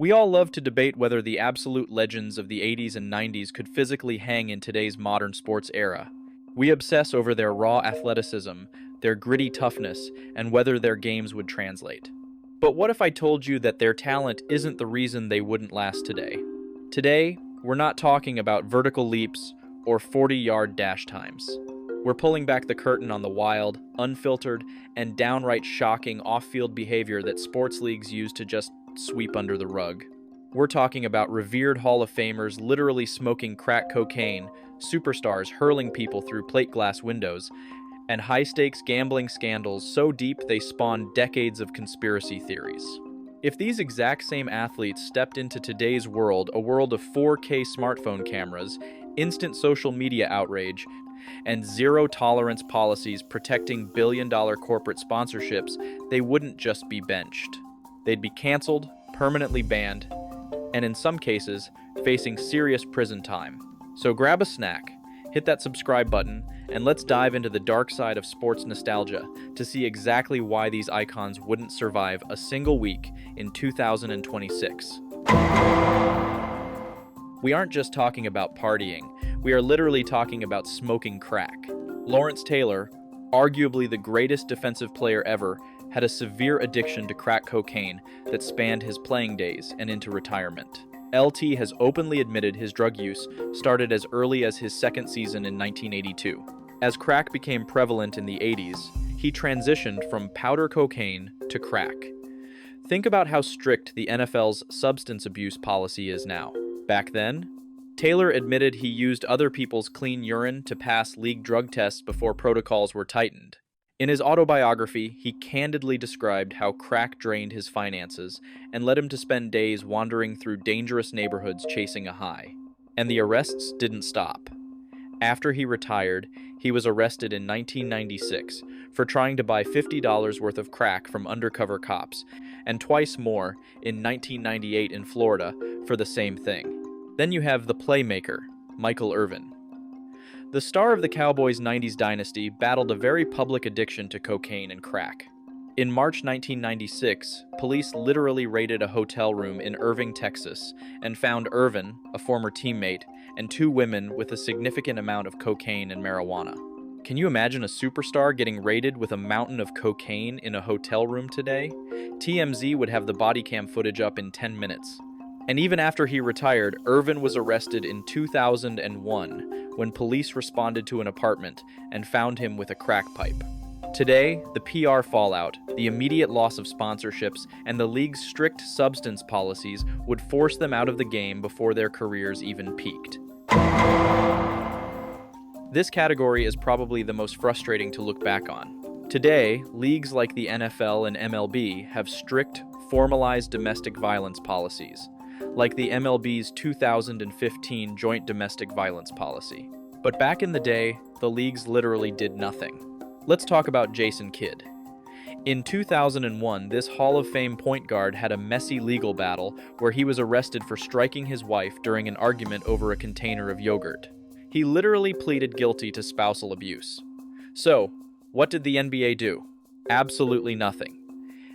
We all love to debate whether the absolute legends of the 80s and 90s could physically hang in today's modern sports era. We obsess over their raw athleticism, their gritty toughness, and whether their games would translate. But what if I told you that their talent isn't the reason they wouldn't last today? Today, we're not talking about vertical leaps or 40-yard dash times. We're pulling back the curtain on the wild, unfiltered, and downright shocking off-field behavior that sports leagues use to just sweep under the rug. We're talking about revered Hall of Famers literally smoking crack cocaine, superstars hurling people through plate glass windows, and high-stakes gambling scandals so deep they spawn decades of conspiracy theories. If these exact same athletes stepped into today's world, a world of 4K smartphone cameras, instant social media outrage, and zero-tolerance policies protecting billion-dollar corporate sponsorships, they wouldn't just be benched. They'd be canceled, permanently banned, and in some cases, facing serious prison time. So grab a snack, hit that subscribe button, and let's dive into the dark side of sports nostalgia to see exactly why these icons wouldn't survive a single week in 2026. We aren't just talking about partying, we are literally talking about smoking crack. Lawrence Taylor, arguably the greatest defensive player ever, had a severe addiction to crack cocaine that spanned his playing days and into retirement. LT has openly admitted his drug use started as early as his second season in 1982. As crack became prevalent in the 80s, he transitioned from powder cocaine to crack. Think about how strict the NFL's substance abuse policy is now. Back then, Taylor admitted he used other people's clean urine to pass league drug tests before protocols were tightened. In his autobiography, he candidly described how crack drained his finances and led him to spend days wandering through dangerous neighborhoods chasing a high. And the arrests didn't stop. After he retired, he was arrested in 1996 for trying to buy $50 worth of crack from undercover cops, and twice more in 1998 in Florida for the same thing. Then you have the playmaker, Michael Irvin. The star of the Cowboys' 90s dynasty battled a very public addiction to cocaine and crack. In March 1996, police literally raided a hotel room in Irving, Texas, and found Irvin, a former teammate, and two women with a significant amount of cocaine and marijuana. Can you imagine a superstar getting raided with a mountain of cocaine in a hotel room today? TMZ would have the body cam footage up in 10 minutes. And even after he retired, Irvin was arrested in 2001 when police responded to an apartment and found him with a crack pipe. Today, the PR fallout, the immediate loss of sponsorships, and the league's strict substance policies would force them out of the game before their careers even peaked. This category is probably the most frustrating to look back on. Today, leagues like the NFL and MLB have strict, formalized domestic violence policies, like the MLB's 2015 Joint Domestic Violence Policy. But back in the day, the leagues literally did nothing. Let's talk about Jason Kidd. In 2001, this Hall of Fame point guard had a messy legal battle where he was arrested for striking his wife during an argument over a container of yogurt. He literally pleaded guilty to spousal abuse. So, what did the NBA do? Absolutely nothing.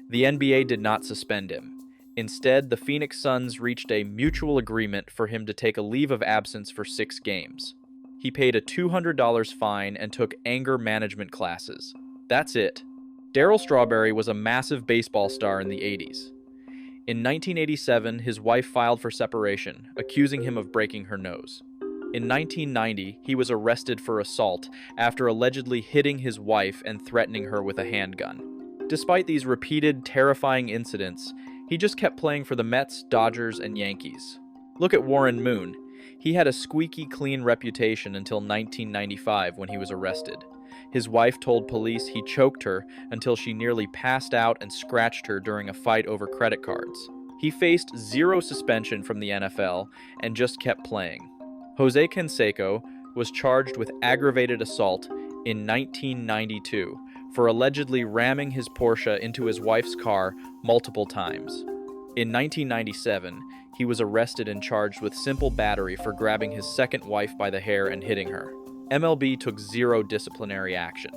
The NBA did not suspend him. Instead, the Phoenix Suns reached a mutual agreement for him to take a leave of absence for 6 games. He paid a $200 fine and took anger management classes. That's it. Darryl Strawberry was a massive baseball star in the 80s. In 1987, his wife filed for separation, accusing him of breaking her nose. In 1990, he was arrested for assault after allegedly hitting his wife and threatening her with a handgun. Despite these repeated, terrifying incidents, he just kept playing for the Mets, Dodgers, and Yankees. Look at Warren Moon. He had a squeaky clean reputation until 1995 when he was arrested. His wife told police he choked her until she nearly passed out and scratched her during a fight over credit cards. He faced 0 suspension from the NFL and just kept playing. Jose Canseco was charged with aggravated assault in 1992 for allegedly ramming his Porsche into his wife's car multiple times. In 1997, he was arrested and charged with simple battery for grabbing his second wife by the hair and hitting her. MLB took 0 disciplinary action.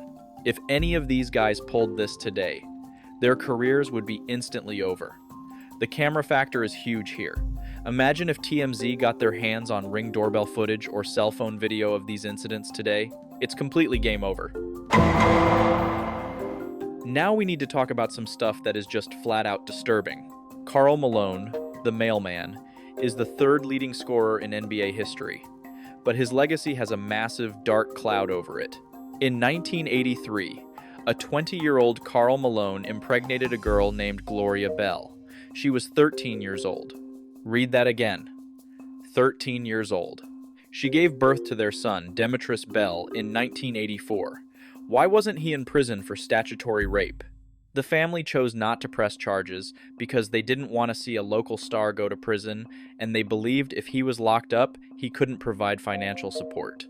If any of these guys pulled this today, their careers would be instantly over. The camera factor is huge here. Imagine if TMZ got their hands on Ring doorbell footage or cell phone video of these incidents today. It's completely game over. Now we need to talk about some stuff that is just flat out disturbing. Karl Malone, the mailman, is the third leading scorer in NBA history, but his legacy has a massive dark cloud over it. In 1983, a 20-year-old Karl Malone impregnated a girl named Gloria Bell. She was 13 years old. Read that again. 13 years old. She gave birth to their son, Demetrius Bell, in 1984. Why wasn't he in prison for statutory rape? The family chose not to press charges because they didn't want to see a local star go to prison, and they believed if he was locked up, he couldn't provide financial support.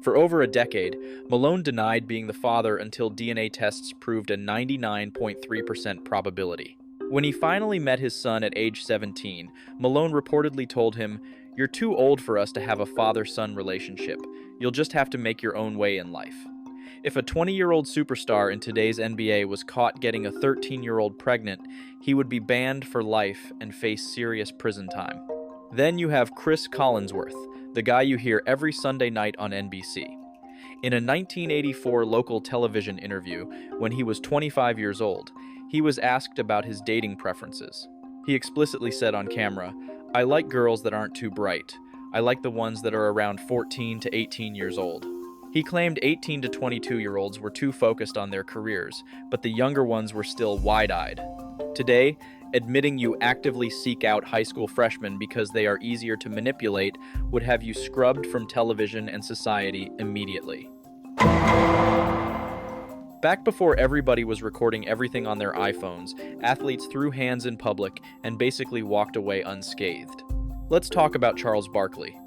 For over a decade, Malone denied being the father until DNA tests proved a 99.3% probability. When he finally met his son at age 17, Malone reportedly told him, "You're too old for us to have a father-son relationship. You'll just have to make your own way in life." If a 20-year-old superstar in today's NBA was caught getting a 13-year-old pregnant, he would be banned for life and face serious prison time. Then you have Chris Collinsworth, the guy you hear every Sunday night on NBC. In a 1984 local television interview, when he was 25 years old, he was asked about his dating preferences. He explicitly said on camera, "I like girls that aren't too bright. I like the ones that are around 14 to 18 years old." He claimed 18 to 22-year-olds were too focused on their careers, but the younger ones were still wide-eyed. Today, admitting you actively seek out high school freshmen because they are easier to manipulate would have you scrubbed from television and society immediately. Back before everybody was recording everything on their iPhones, athletes threw hands in public and basically walked away unscathed. Let's talk about Charles Barkley.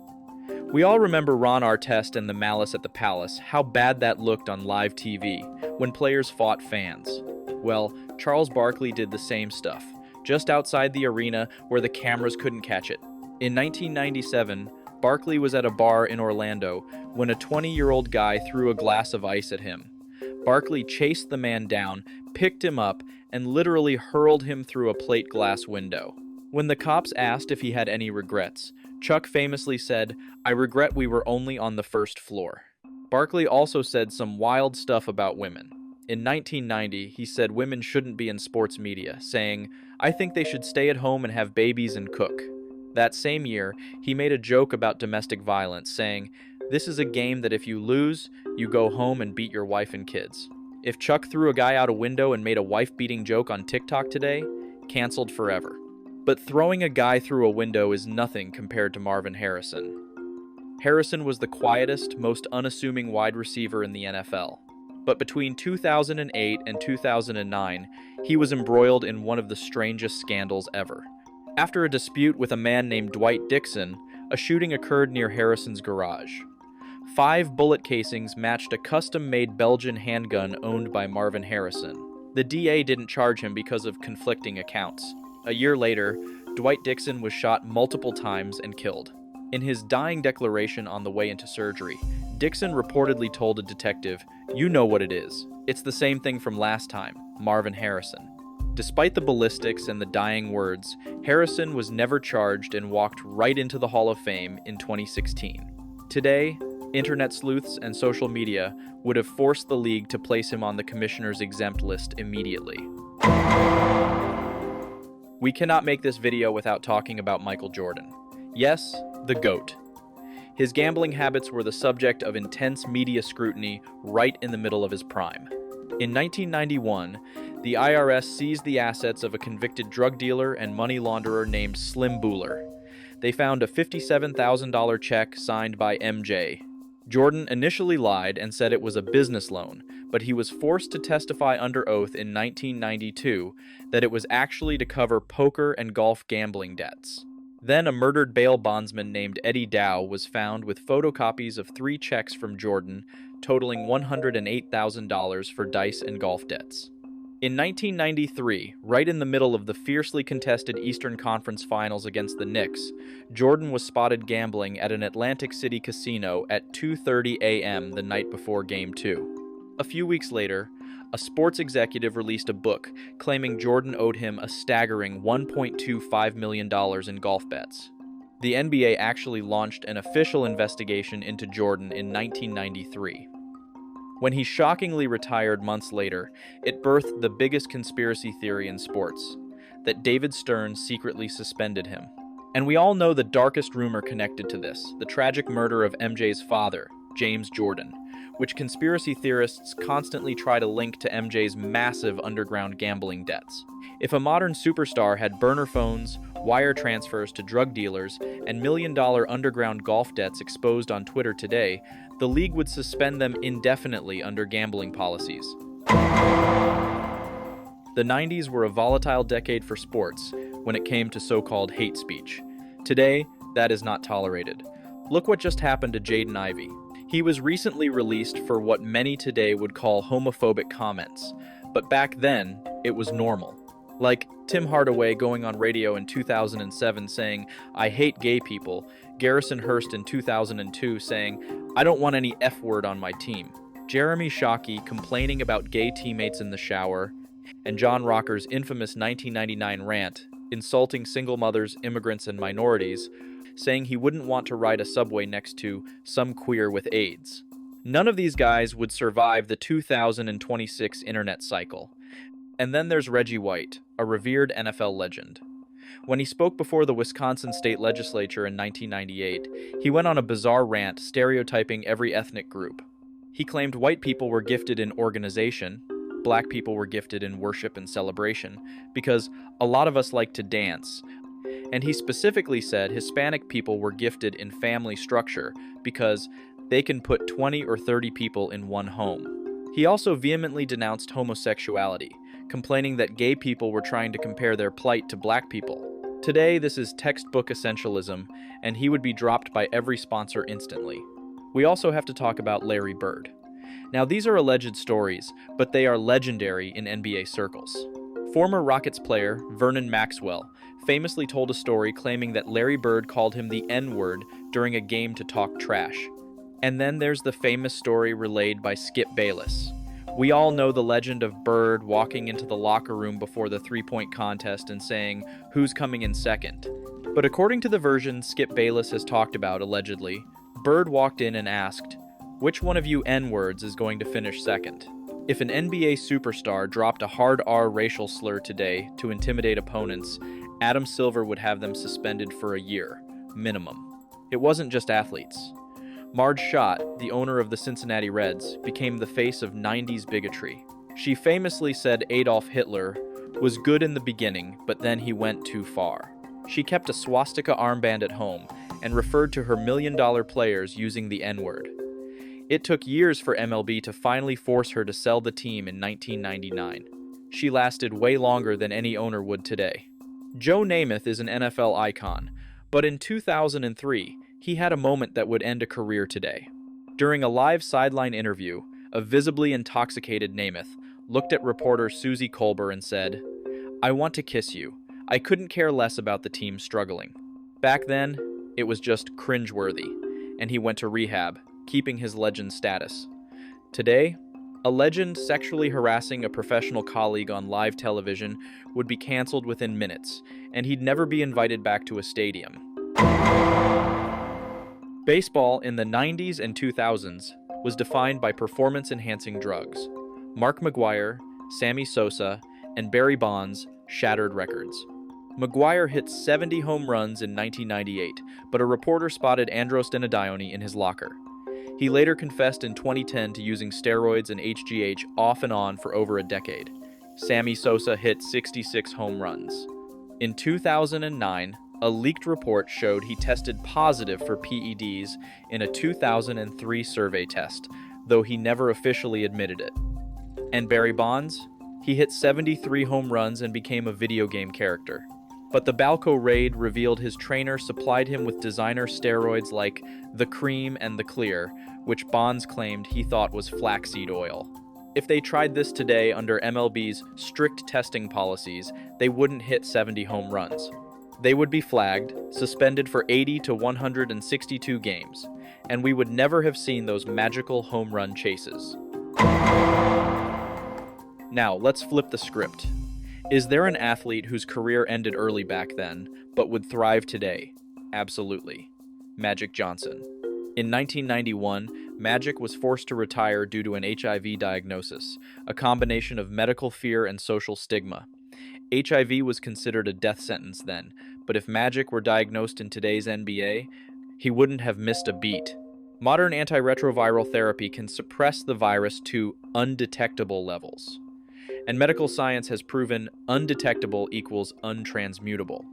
We all remember Ron Artest and the Malice at the Palace, how bad that looked on live TV when players fought fans. Well, Charles Barkley did the same stuff, just outside the arena where the cameras couldn't catch it. In 1997, Barkley was at a bar in Orlando when a 20-year-old guy threw a glass of ice at him. Barkley chased the man down, picked him up, and literally hurled him through a plate glass window. When the cops asked if he had any regrets, Chuck famously said, "I regret we were only on the first floor." Barkley also said some wild stuff about women. In 1990, he said women shouldn't be in sports media, saying, "I think they should stay at home and have babies and cook." That same year, he made a joke about domestic violence, saying, "This is a game that if you lose, you go home and beat your wife and kids." If Chuck threw a guy out a window and made a wife-beating joke on TikTok today, canceled forever. But throwing a guy through a window is nothing compared to Marvin Harrison. Harrison was the quietest, most unassuming wide receiver in the NFL. But between 2008 and 2009, he was embroiled in one of the strangest scandals ever. After a dispute with a man named Dwight Dixon, a shooting occurred near Harrison's garage. 5 bullet casings matched a custom-made Belgian handgun owned by Marvin Harrison. The DA didn't charge him because of conflicting accounts. A year later, Dwight Dixon was shot multiple times and killed. In his dying declaration on the way into surgery, Dixon reportedly told a detective, "You know what it is. It's the same thing from last time, Marvin Harrison." Despite the ballistics and the dying words, Harrison was never charged and walked right into the Hall of Fame in 2016. Today, internet sleuths and social media would have forced the league to place him on the commissioner's exempt list immediately. We cannot make this video without talking about Michael Jordan. Yes, the GOAT. His gambling habits were the subject of intense media scrutiny right in the middle of his prime. In 1991, the IRS seized the assets of a convicted drug dealer and money launderer named Slim Buller. They found a $57,000 check signed by MJ. Jordan initially lied and said it was a business loan, but he was forced to testify under oath in 1992 that it was actually to cover poker and golf gambling debts. Then a murdered bail bondsman named Eddie Dow was found with photocopies of 3 checks from Jordan, totaling $108,000 for dice and golf debts. In 1993, right in the middle of the fiercely contested Eastern Conference Finals against the Knicks, Jordan was spotted gambling at an Atlantic City casino at 2:30 a.m. the night before Game 2. A few weeks later, a sports executive released a book claiming Jordan owed him a staggering $1.25 million in golf bets. The NBA actually launched an official investigation into Jordan in 1993. When he shockingly retired months later, it birthed the biggest conspiracy theory in sports, that David Stern secretly suspended him. And we all know the darkest rumor connected to this, the tragic murder of MJ's father, James Jordan, which conspiracy theorists constantly try to link to MJ's massive underground gambling debts. If a modern superstar had burner phones, wire transfers to drug dealers, and million-dollar underground golf debts exposed on Twitter today, the league would suspend them indefinitely under gambling policies. The 90s were a volatile decade for sports when it came to so-called hate speech. Today, that is not tolerated. Look what just happened to Jaden Ivey. He was recently released for what many today would call homophobic comments, but back then, it was normal. Like Tim Hardaway going on radio in 2007 saying, "I hate gay people," Garrison Hurst in 2002 saying, "I don't want any F-word on my team," Jeremy Shockey complaining about gay teammates in the shower, and John Rocker's infamous 1999 rant, insulting single mothers, immigrants, and minorities, saying he wouldn't want to ride a subway next to some queer with AIDS. None of these guys would survive the 2026 internet cycle. And then there's Reggie White, a revered NFL legend. When he spoke before the Wisconsin State Legislature in 1998, he went on a bizarre rant stereotyping every ethnic group. He claimed white people were gifted in organization, black people were gifted in worship and celebration, because a lot of us like to dance. And he specifically said Hispanic people were gifted in family structure because they can put 20 or 30 people in one home. He also vehemently denounced homosexuality, complaining that gay people were trying to compare their plight to black people. Today, this is textbook essentialism, and he would be dropped by every sponsor instantly. We also have to talk about Larry Bird. Now, these are alleged stories, but they are legendary in NBA circles. Former Rockets player Vernon Maxwell famously told a story claiming that Larry Bird called him the N-word during a game to talk trash. And then there's the famous story relayed by Skip Bayless. We all know the legend of Bird walking into the locker room before the three-point contest and saying, "Who's coming in second?" But according to the version Skip Bayless has talked about, allegedly, Bird walked in and asked, "Which one of you N-words is going to finish second?" If an NBA superstar dropped a hard R racial slur today to intimidate opponents, Adam Silver would have them suspended for a year, minimum. It wasn't just athletes. Marge Schott, the owner of the Cincinnati Reds, became the face of 90s bigotry. She famously said Adolf Hitler was good in the beginning, but then he went too far. She kept a swastika armband at home and referred to her million-dollar players using the N-word. It took years for MLB to finally force her to sell the team in 1999. She lasted way longer than any owner would today. Joe Namath is an NFL icon, but in 2003, he had a moment that would end a career today. During a live sideline interview, a visibly intoxicated Namath looked at reporter Susie Kolber and said, "I want to kiss you. I couldn't care less about the team struggling." Back then, it was just cringeworthy, and he went to rehab, keeping his legend status. Today, a legend sexually harassing a professional colleague on live television would be canceled within minutes, and he'd never be invited back to a stadium. Baseball in the 90s and 2000s was defined by performance-enhancing drugs. Mark McGwire, Sammy Sosa, and Barry Bonds shattered records. McGwire hit 70 home runs in 1998, but a reporter spotted Andros Denadione in his locker. He later confessed in 2010 to using steroids and HGH off and on for over a decade. Sammy Sosa hit 66 home runs. In 2009, a leaked report showed he tested positive for PEDs in a 2003 survey test, though he never officially admitted it. And Barry Bonds? He hit 73 home runs and became a video game character. But the Balco raid revealed his trainer supplied him with designer steroids like the Cream and the Clear, which Bonds claimed he thought was flaxseed oil. If they tried this today under MLB's strict testing policies, they wouldn't hit 70 home runs. They would be flagged, suspended for 80 to 162 games, and we would never have seen those magical home run chases. Now, let's flip the script. Is there an athlete whose career ended early back then, but would thrive today? Absolutely. Magic Johnson. In 1991, Magic was forced to retire due to an HIV diagnosis, a combination of medical fear and social stigma. HIV was considered a death sentence then, but if Magic were diagnosed in today's NBA, he wouldn't have missed a beat. Modern antiretroviral therapy can suppress the virus to undetectable levels. And medical science has proven undetectable equals untransmutable.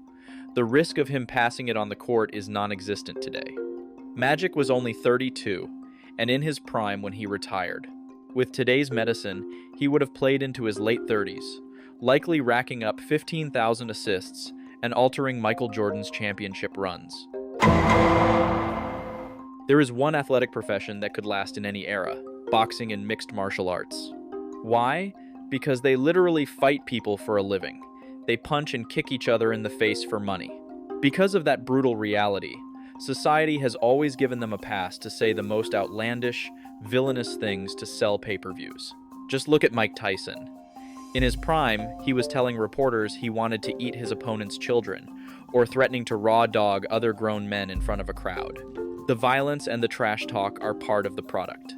The risk of him passing it on the court is non-existent today. Magic was only 32, and in his prime when he retired. With today's medicine, he would have played into his late 30s, likely racking up 15,000 assists and altering Michael Jordan's championship runs. There is one athletic profession that could last in any era: boxing and mixed martial arts. Why? Because they literally fight people for a living. They punch and kick each other in the face for money. Because of that brutal reality, society has always given them a pass to say the most outlandish, villainous things to sell pay-per-views. Just look at Mike Tyson. In his prime, he was telling reporters he wanted to eat his opponent's children, or threatening to raw dog other grown men in front of a crowd. The violence and the trash talk are part of the product.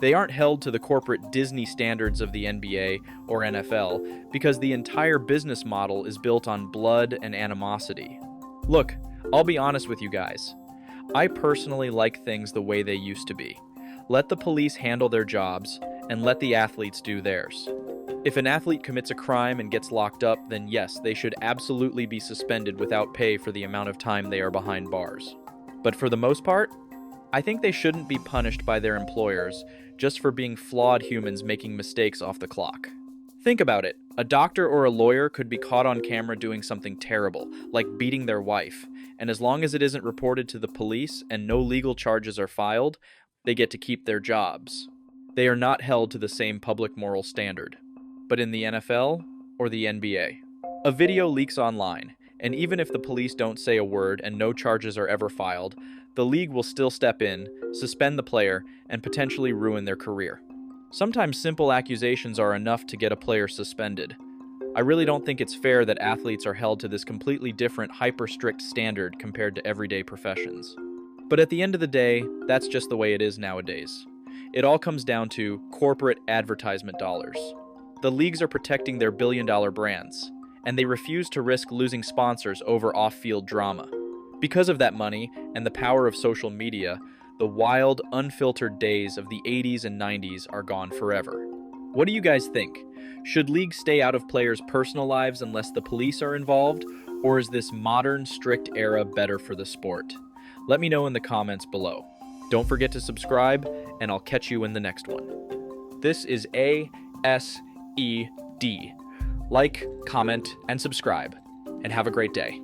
They aren't held to the corporate Disney standards of the NBA or NFL because the entire business model is built on blood and animosity. Look, I'll be honest with you guys. I personally like things the way they used to be. Let the police handle their jobs and let the athletes do theirs. If an athlete commits a crime and gets locked up, then yes, they should absolutely be suspended without pay for the amount of time they are behind bars. But for the most part, I think they shouldn't be punished by their employers just for being flawed humans making mistakes off the clock. Think about it. A doctor or a lawyer could be caught on camera doing something terrible, like beating their wife, and as long as it isn't reported to the police and no legal charges are filed, they get to keep their jobs. They are not held to the same public moral standard. But in the NFL or the NBA, a video leaks online, and even if the police don't say a word and no charges are ever filed, the league will still step in, suspend the player, and potentially ruin their career. Sometimes simple accusations are enough to get a player suspended. I really don't think it's fair that athletes are held to this completely different, hyper-strict standard compared to everyday professions. But at the end of the day, that's just the way it is nowadays. It all comes down to corporate advertisement dollars. The leagues are protecting their billion-dollar brands, and they refuse to risk losing sponsors over off-field drama. Because of that money and the power of social media, the wild, unfiltered days of the 80s and 90s are gone forever. What do you guys think? Should leagues stay out of players' personal lives unless the police are involved, or is this modern, strict era better for the sport? Let me know in the comments below. Don't forget to subscribe, and I'll catch you in the next one. This is ASED. Like, comment, and subscribe, and have a great day.